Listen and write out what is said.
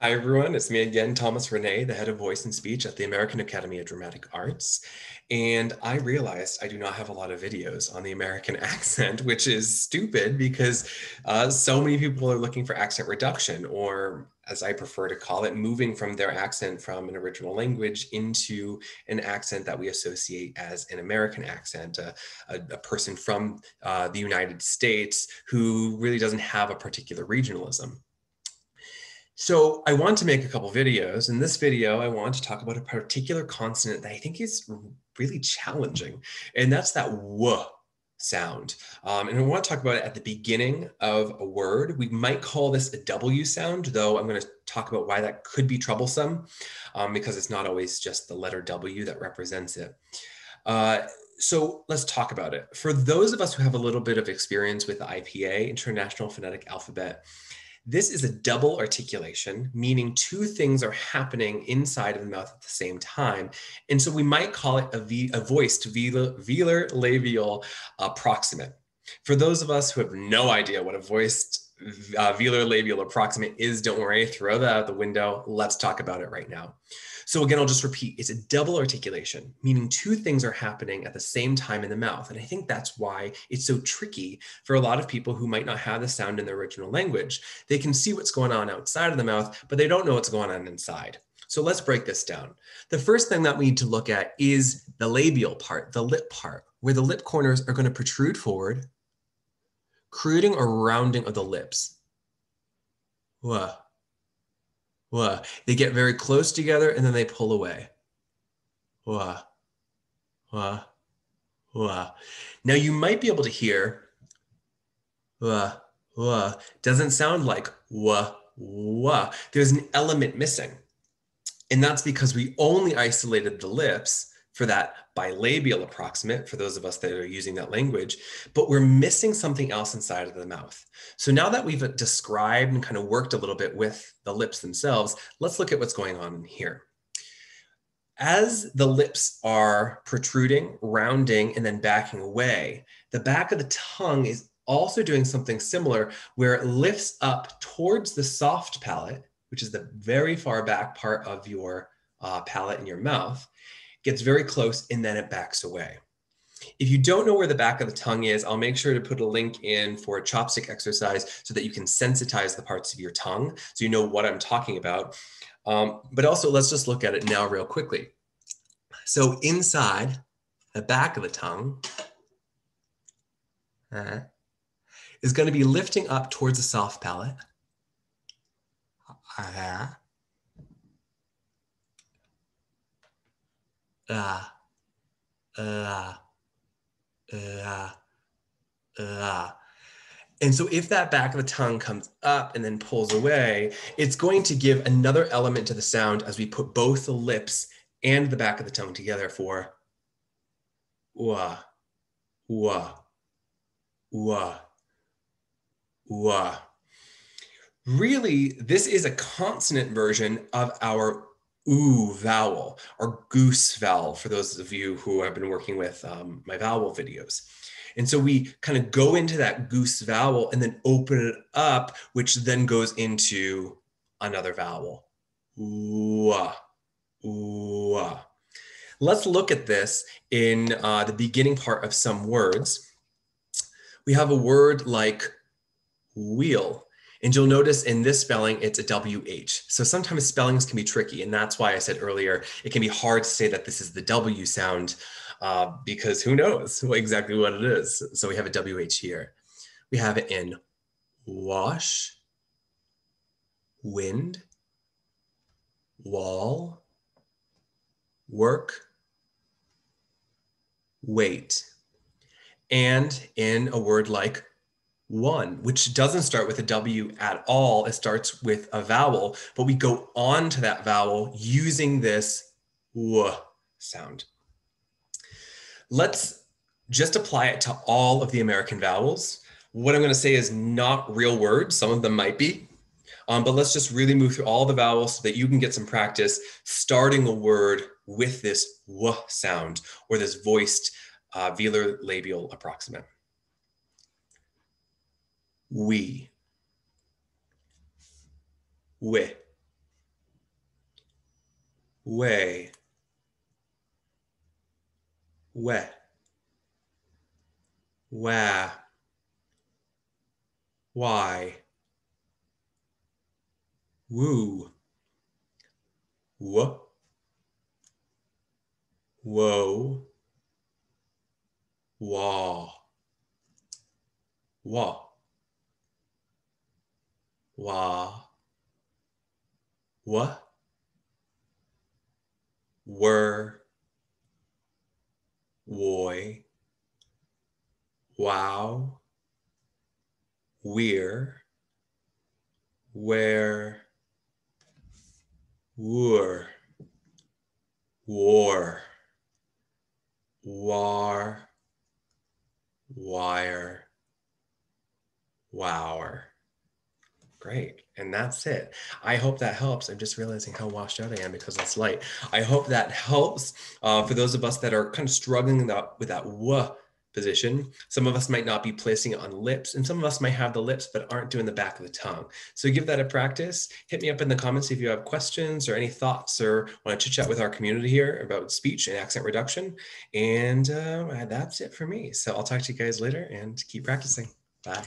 Hi, everyone. It's me again, Thomas Renee, the head of voice and speech at the American Academy of Dramatic Arts. And I realized I do not have a lot of videos on the American accent, which is stupid because so many people are looking for accent reduction, or as I prefer to call it, moving from their accent from an original language into an accent that we associate as an American accent, a person from the United States who really doesn't have a particular regionalism. So I want to make a couple videos. In this video, I want to talk about a particular consonant that I think is really challenging, and that's that W sound. And I want to talk about it at the beginning of a word. We might call this a W sound, though I'm going to talk about why that could be troublesome, because it's not always just the letter W that represents it. So let's talk about it. For those of us who have a little bit of experience with the IPA, International Phonetic Alphabet, this is a double articulation, meaning two things are happening inside of the mouth at the same time. And so we might call it a voiced velar labial approximant. For those of us who have no idea what a voiced velar labial approximant is, don't worry, throw that out the window. Let's talk about it right now. So again, I'll just repeat, it's a double articulation, meaning two things are happening at the same time in the mouth. And I think that's why it's so tricky for a lot of people who might not have the sound in their original language. They can see what's going on outside of the mouth, but they don't know what's going on inside. So let's break this down. The first thing that we need to look at is the labial part, the lip part, where the lip corners are going to protrude forward, creating a rounding of the lips. Wah. Wah. They get very close together and then they pull away. Wah. Wah. Wah. Now you might be able to hear wah, wah. Doesn't sound like wah, wah. There's an element missing. And that's because we only isolated the lips for that bilabial approximant, for those of us that are using that language, but we're missing something else inside of the mouth. So now that we've described and kind of worked a little bit with the lips themselves, let's look at what's going on here. As the lips are protruding, rounding, and then backing away, the back of the tongue is also doing something similar where it lifts up towards the soft palate, which is the very far back part of your palate in your mouth, gets very close, and then it backs away. If you don't know where the back of the tongue is, I'll make sure to put a link in for a chopstick exercise so that you can sensitize the parts of your tongue so you know what I'm talking about. But also, let's just look at it now real quickly. So inside the back of the tongue is going to be lifting up towards the soft palate. And so if that back of the tongue comes up and then pulls away, it's going to give another element to the sound as we put both the lips and the back of the tongue together for wah, wah, wah, wah. Really, this is a consonant version of our oo vowel, or goose vowel, for those of you who have been working with my vowel videos. And so we kind of go into that goose vowel and then open it up, which then goes into another vowel. Ooh, ooh. Let's look at this in the beginning part of some words. We have a word like wheel. And you'll notice in this spelling, it's a WH. So sometimes spellings can be tricky. And that's why I said earlier, it can be hard to say that this is the W sound because who knows exactly what it is. So we have a WH here. We have it in wash, wind, wall, work, wait. And in a word like one, which doesn't start with a W at all. It starts with a vowel, but we go on to that vowel using this W sound. Let's just apply it to all of the American vowels. What I'm going to say is not real words. Some of them might be, but let's just really move through all the vowels so that you can get some practice starting a word with this W sound, or this voiced velar labial approximant. We, way, we, wah, why, woo, whoop, whoa, wah, wah, wah, wah, were, woy, wow, we're, where, were, war, war, wire, wower. Great. And that's it. I hope that helps. I'm just realizing how washed out I am because it's light. I hope that helps for those of us that are kind of struggling with that w position. Some of us might not be placing it on lips, and some of us might have the lips but aren't doing the back of the tongue. So give that a practice. Hit me up in the comments if you have questions or any thoughts or want to chit chat with our community here about speech and accent reduction. And that's it for me. So I'll talk to you guys later and keep practicing. Bye.